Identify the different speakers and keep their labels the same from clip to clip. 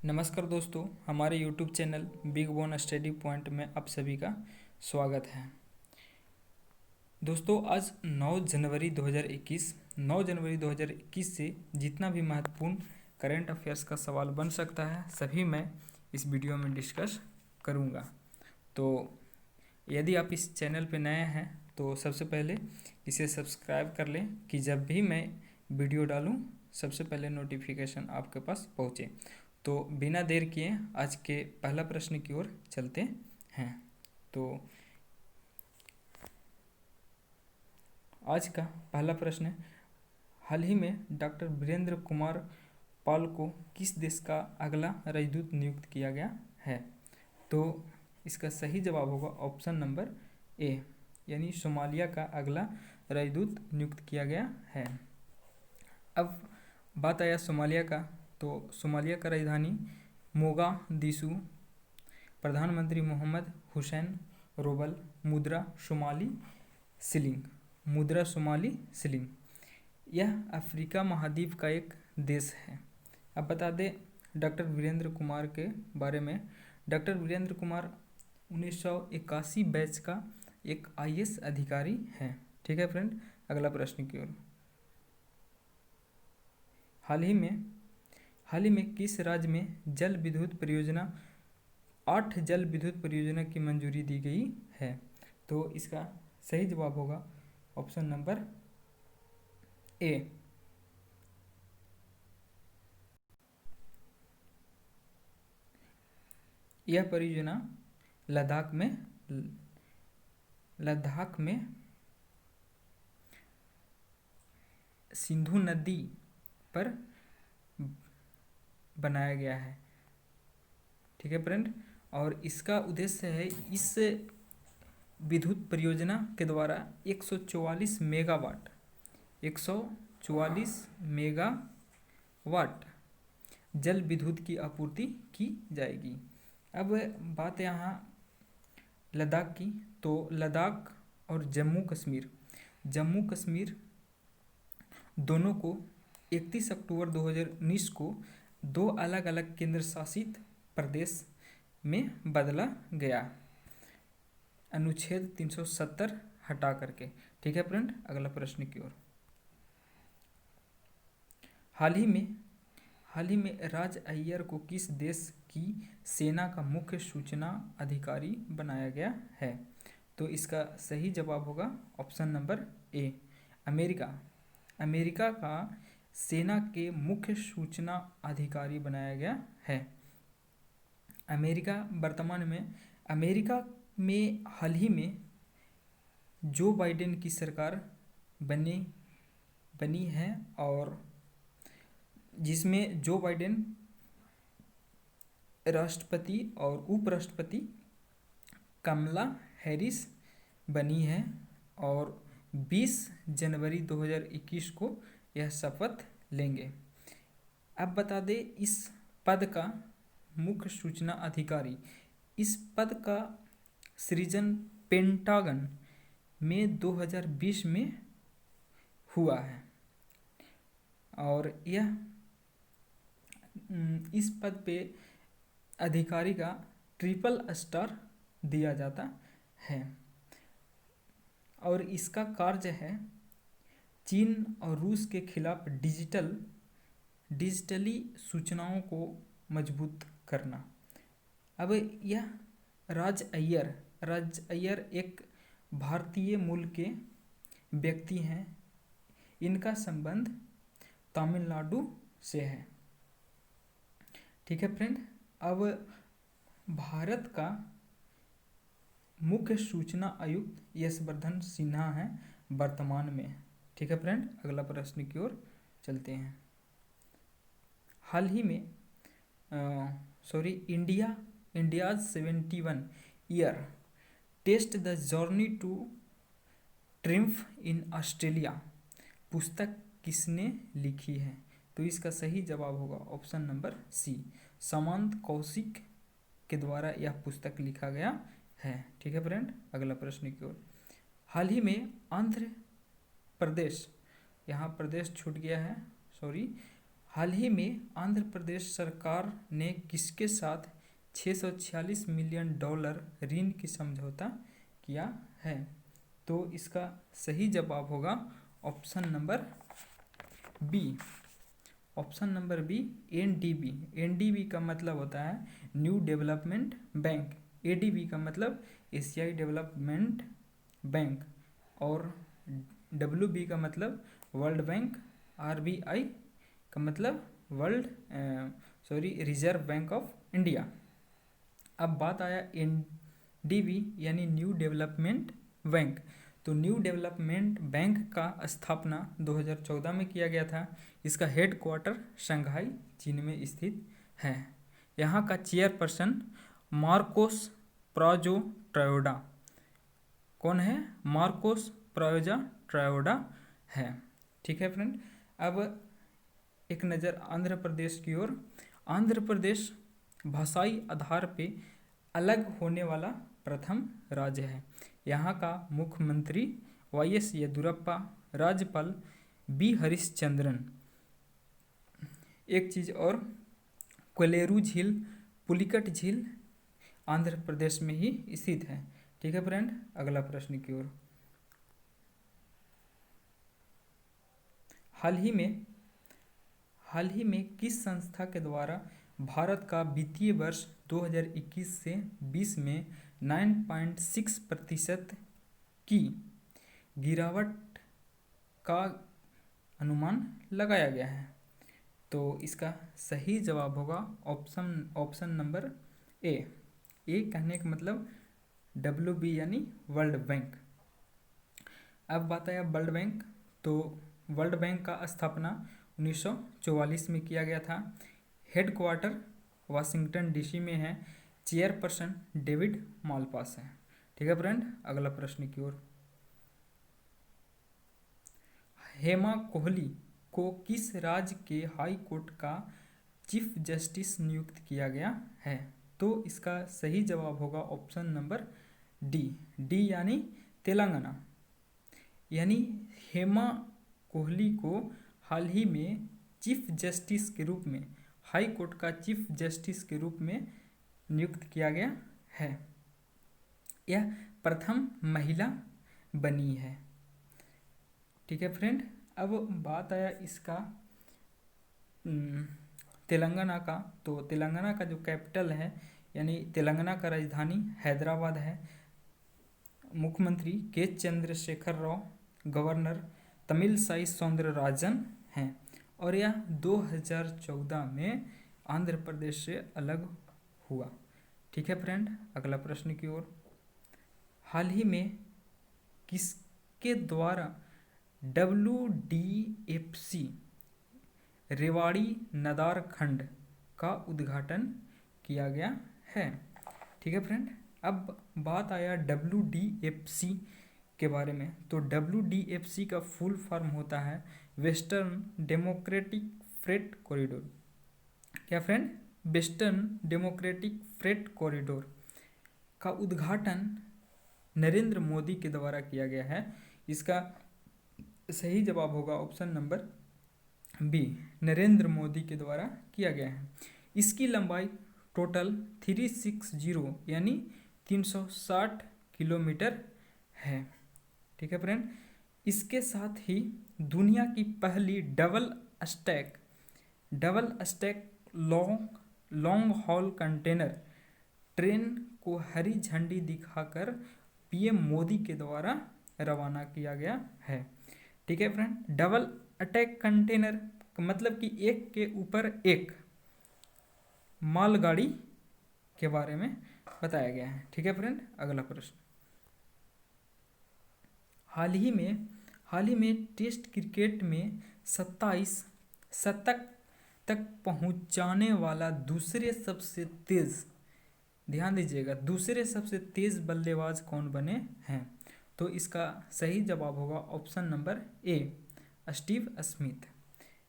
Speaker 1: नमस्कार दोस्तों, हमारे YouTube channel big bone study point में आप सभी का स्वागत है। दोस्तों आज 9 जनवरी 2021 से जितना भी महत्वपूर्ण करंट अफेयर्स का सवाल बन सकता है सभी मैं इस वीडियो में डिस्कस करूंगा। तो यदि आप इस चैनल पर नए हैं तो सबसे पहले इसे सब्सक्राइब कर लें कि जब भी मैं वीडियो डालूं सबसे पहले नोटिफिकेशन आपके पास पहुंचे। तो बिना देर किए आज के पहला प्रश्न की ओर चलते हैं। तो आज का पहला प्रश्न है, हाल ही में डॉक्टर वीरेंद्र कुमार पाल को किस देश का अगला राजदूत नियुक्त किया गया है? तो इसका सही जवाब होगा ऑप्शन नंबर ए, यानी सोमालिया का अगला राजदूत नियुक्त किया गया है। अब बात आया सोमालिया का, तो सोमालिया का राजधानी मोगादिशु, प्रधानमंत्री मोहम्मद हुसैन रोबल, मुद्रा सोमाली शिलिंग। यह अफ्रीका महाद्वीप का एक देश है। अब बता दें डॉक्टर वीरेंद्र कुमार के बारे में। डॉक्टर वीरेंद्र कुमार 1981 बैच का एक IAS अधिकारी है। ठीक है फ्रेंड, अगला प्रश्न की ओर। हाल ही में किस राज्य में 8 जल विद्युत परियोजना की मंजूरी दी गई है? तो इसका सही जवाब होगा ऑप्शन नंबर ए। यह परियोजना लद्दाख में सिंधु नदी पर बनाया गया है। ठीक है फ्रेंड, और इसका उद्देश्य है इस विद्युत परियोजना के द्वारा 144 मेगावाट जल विद्युत की आपूर्ति की जाएगी। अब बात यहाँ लद्दाख की, तो लद्दाख और जम्मू कश्मीर दोनों को 31 अक्टूबर 2019 को दो अलग अलग केंद्र शासित प्रदेश में बदला गया, अनुच्छेद 370 हटा करके। ठीक है फ्रेंड, अगला प्रश्न की ओर। हाल ही में राज अय्यर को किस देश की सेना का मुख्य सूचना अधिकारी बनाया गया है? तो इसका सही जवाब होगा ऑप्शन नंबर ए, अमेरिका का सेना के मुख्य सूचना अधिकारी बनाया गया है। अमेरिका में हाल ही में जो बाइडेन की सरकार बनी है, और जिसमें जो बाइडेन राष्ट्रपति और उपराष्ट्रपति कमला हैरिस बनी है, और 20 जनवरी 2021 को यह शपथ लेंगे। अब बता दें इस पद का मुख्य सूचना अधिकारी, इस पद का सृजन पेंटागन में 2020 में हुआ है, और यह इस पद पे अधिकारी का ट्रिपल स्टार दिया जाता है, और इसका कार्य है चीन और रूस के खिलाफ डिजिटली सूचनाओं को मजबूत करना। अब यह राज अय्यर एक भारतीय मूल के व्यक्ति हैं। इनका संबंध तमिलनाडु से है। ठीक है फ्रेंड, अब भारत का मुख्य सूचना आयुक्त यशवर्धन सिन्हा है वर्तमान में। ठीक है फ्रेंड, अगला प्रश्न की ओर चलते हैं। हाल ही में India's 71 year test the journey to triumph in Australia पुस्तक किसने लिखी है? तो इसका सही जवाब होगा option number C, Samant Kaushik के द्वारा यह पुस्तक लिखा गया है। ठीक है फ्रेंड, अगला प्रश्न की ओर। हाल ही में आंध्र प्रदेश, यहाँ प्रदेश छूट गया है, हाल ही में आंध्र प्रदेश सरकार ने किसके साथ 646 मिलियन डॉलर ऋण की समझौता किया है? तो इसका सही जवाब होगा option number B. Option number B, NDB. NDB का मतलब होता है न्यू डेवलपमेंट बैंक, एडीबी का मतलब एशियाई डेवलपमेंट बैंक, और डब्ल्यूबी का मतलब वर्ल्ड बैंक, आरबीआई का मतलब रिजर्व बैंक ऑफ इंडिया। अब बात आया एनडीबी यानी न्यू डेवलपमेंट बैंक। तो न्यू डेवलपमेंट बैंक का स्थापना 2014 में किया गया था। इसका हेडक्वार्टर शंघाई चीन में स्थित है। यहाँ का चेयरपर्सन मार्कोस प्राजो ट्रायोडा। कौन है? मार्कोस प्रायोजा ट्रायोडा है। ठीक है फ्रेंड, अब एक नज़र आंध्र प्रदेश की ओर। आंध्र प्रदेश भाषाई आधार पे अलग होने वाला प्रथम राज्य है। यहाँ का मुख्यमंत्री वाईएस येदुरप्पा, राज्यपाल बी हरिश्चंद्रन। एक चीज़ और, कोलेरू झील, पुलिकट झील आंध्र प्रदेश में ही स्थित है। ठीक है फ्रेंड, अगला प्रश्न की ओर। हाल ही में किस संस्था के द्वारा भारत का वित्तीय वर्ष 2021 से 20 में 9.6% की गिरावट का अनुमान लगाया गया है? तो इसका सही जवाब होगा ऑप्शन नंबर ए। ए कहने का मतलब डब्ल्यूबी यानी वर्ल्ड बैंक। अब बात आया वर्ल्ड बैंक। तो वर्ल्ड बैंक का स्थापना 1944 में किया गया था। हेडक्वार्टर वाशिंगटन डीसी में है। चेयरपर्सन डेविड मालपास है। ठीक है फ्रेंड, अगला प्रश्न की ओर। हेमा कोहली को किस राज्य के हाई कोर्ट का चीफ जस्टिस नियुक्त किया गया है? तो इसका सही जवाब होगा ऑप्शन नंबर डी। डी यानी तेलंगाना। यानी हेमा कोहली को हाल ही में चीफ जस्टिस के रूप में, हाई कोर्ट का चीफ जस्टिस के रूप में नियुक्त किया गया है। यह प्रथम महिला बनी है। ठीक है फ्रेंड, अब बात आया इसका तेलंगाना का। तो तेलंगाना का जो कैपिटल है यानी तेलंगाना का राजधानी हैदराबाद है। मुख्यमंत्री के चंद्रशेखर राव, गवर्नर तमिलसाई सौंदरराजन हैं, और यह 2014 में आंध्र प्रदेश से अलग हुआ। ठीक है फ्रेंड, अगला प्रश्न की ओर। हाल ही में किसके द्वारा WDFC रेवाड़ी नदार खंड का उद्घाटन किया गया है? ठीक है फ्रेंड, अब बात आया WDFC के बारे में। तो WDFC का फुल फॉर्म होता है वेस्टर्न डेमोक्रेटिक फ्रेट कॉरिडोर। क्या friend? Western democratic freight corridor का उद्घाटन नरेंद्र मोदी के द्वारा किया गया है। इसका सही जवाब होगा option number B, Narendra Modi के द्वारा किया गया है। इसकी लंबाई टोटल 360 यानी 360 किलोमीटर है। ठीक है फ्रेंड, इसके साथ ही दुनिया की पहली double stack long haul container train को हरी झंडी दिखाकर पीएम मोदी के द्वारा रवाना किया गया है। ठीक है फ्रेंड, डबल अटैक कंटेनर मतलब कि एक के ऊपर एक मालगाड़ी के बारे में बताया गया है। ठीक है फ्रेंड, अगला प्रश्न। हाल ही में टेस्ट क्रिकेट में 27 शतक तक पहुंचाने वाला दूसरे सबसे तेज, ध्यान दीजिएगा, दूसरे सबसे तेज बल्लेबाज कौन बने हैं? तो इसका सही जवाब होगा option number A, Steve Smith.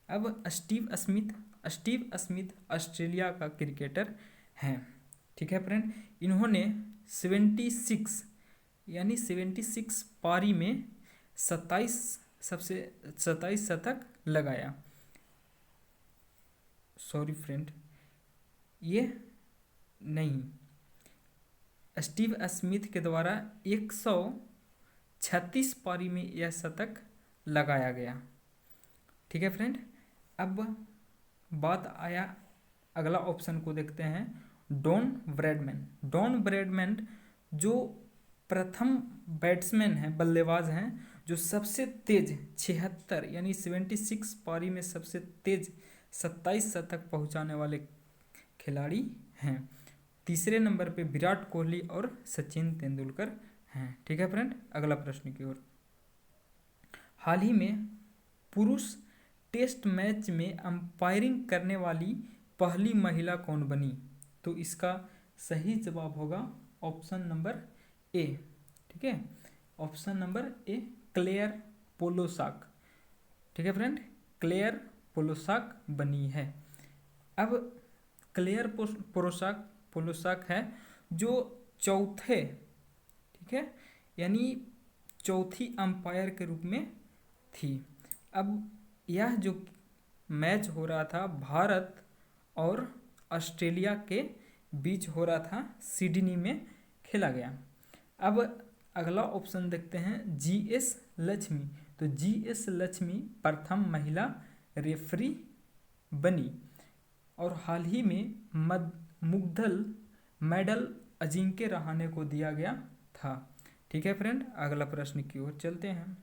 Speaker 1: अब स्टीव स्मिथ ऑस्ट्रेलिया का क्रिकेटर हैं। ठीक है फ्रेंड, इन्होंने 76 पारी में 27 शतक लगाया। सॉरी फ्रेंड, ये नहीं, स्टीव स्मिथ के द्वारा 136 पारी में यह शतक लगाया गया। ठीक है फ्रेंड, अब बात आया अगला ऑप्शन को देखते हैं, डॉन ब्रैडमैन। डॉन ब्रैडमैन जो प्रथम बैट्समैन हैं, बल्लेबाज हैं, जो सबसे तेज 76 यानी 76 पारी में सबसे तेज 27 शतक पहुंचाने वाले खिलाड़ी हैं। तीसरे नंबर पे विराट कोहली और सचिन तेंदुलकर हैं। ठीक है फ्रेंड, अगला प्रश्न की ओर। हाल ही में पुरुष टेस्ट मैच में अंपायरिंग करने वाली पहली महिला कौन बनी? तो इसका सही जवाब होगा ऑप्शन नंबर ए। ठीक है, ऑप्शन नंबर ए, क्लेयर पोलोसाक। ठीक है फ्रेंड, क्लेयर पोलोसाक बनी है। अब क्लेयर पोलोसाक है जो चौथे, ठीक है, यानी चौथी अंपायर के रूप में थी। अब यह जो मैच हो रहा था भारत और ऑस्ट्रेलिया के बीच हो रहा था, सिडनी में खेला गया। अब अगला ऑप्शन देखते हैं, जीएस लक्ष्मी। तो जीएस लक्ष्मी प्रथम महिला रेफरी बनी और हाल ही में मुग्धल मेडल अजिंक्य रहाणे को दिया गया था। ठीक है फ्रेंड, अगला प्रश्न की ओर चलते हैं।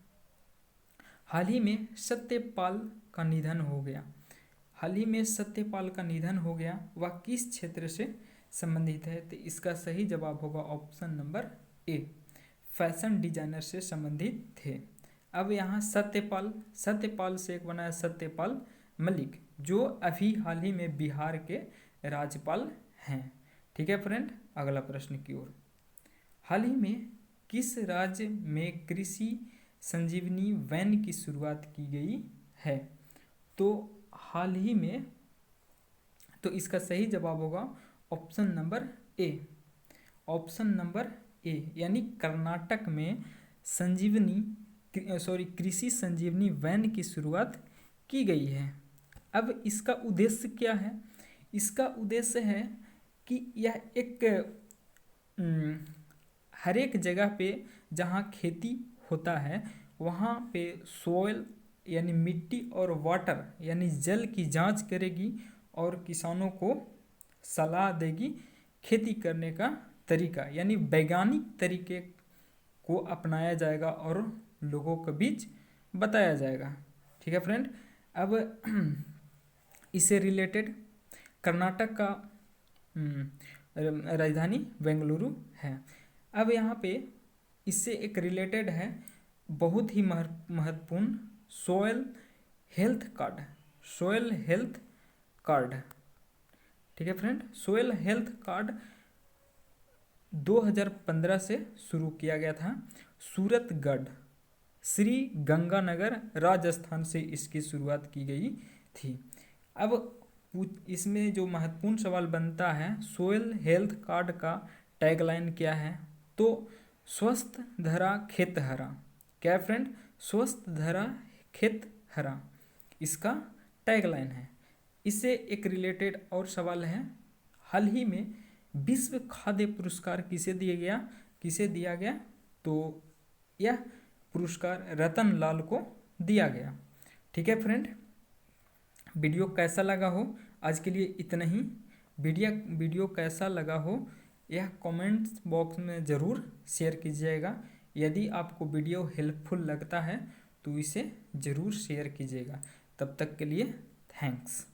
Speaker 1: हाल ही में सत्यपाल का निधन हो गया। हाल ही में सत्यपाल का निधन हो गया, वह किस क्षेत्र से संबंधित है? तो इसका सही जवाब होगा option number A, fashion designer से संबंधित थे। अब यहाँ सत्यपाल से एक बना है सत्यपाल मलिक, जो अभी हाल ही में बिहार के राज्यपाल हैं। ठीक है फ्रेंड, अगला प्रश्न की ओर। हाल ही में किस राज्य में कृषि संजीवनी वैन की शुरुआत की गई है? तो हाल ही में, तो इसका सही जवाब होगा option number A. Option number A, यानी कर्नाटक में कृषि संजीवनी वैन की शुरुआत की गई है। अब इसका उद्देश्य क्या है? इसका उद्देश्य है कि यह एक हर एक जगह पे जहाँ खेती होता है वहाँ पे सोयल यानी मिट्टी और वाटर यानी जल की जांच करेगी और किसानों को सलाह देगी खेती करने का तरीका, यानी वैज्ञानिक तरीके को अपनाया जाएगा और लोगों के बीच बताया जाएगा। ठीक है फ्रेंड, अब इससे रिलेटेड कर्नाटक का राजधानी बेंगलुरु है। अब यहाँ पे इससे एक रिलेटेड है बहुत ही महत्वपूर्ण सोयल हेल्थ कार्ड। ठीक है फ्रेंड, सोयल हेल्थ कार्ड 2015 से शुरू किया गया था। सूरतगढ़, श्री गंगानगर, राजस्थान से इसकी शुरुआत की गई थी। अब इसमें जो महत्वपूर्ण सवाल बनता है, सोयल हेल्थ कार्ड का टैगलाइन क्या है? तो स्वस्थ धरा खेत हरा। क्या है फ्रेंड? स्वस्थ धरा खेत हरा इसका टैगलाइन है। इससे एक रिलेटेड और सवाल है, हाल ही में विश्व खाद्य पुरस्कार किसे दिया गया? तो यह पुरस्कार रतन लाल को दिया गया। ठीक है फ्रेंड, वीडियो कैसा लगा हो? आज के लिए इतना ही। वीडियो कैसा लगा हो यह कमेंट्स बॉक्स में ज़रूर शेयर कीजिएगा। यदि आपको वीडियो हेल्पफुल लगता है तो इसे ज़रूर शेयर कीजिएगा। तब तक के लिए थैंक्स।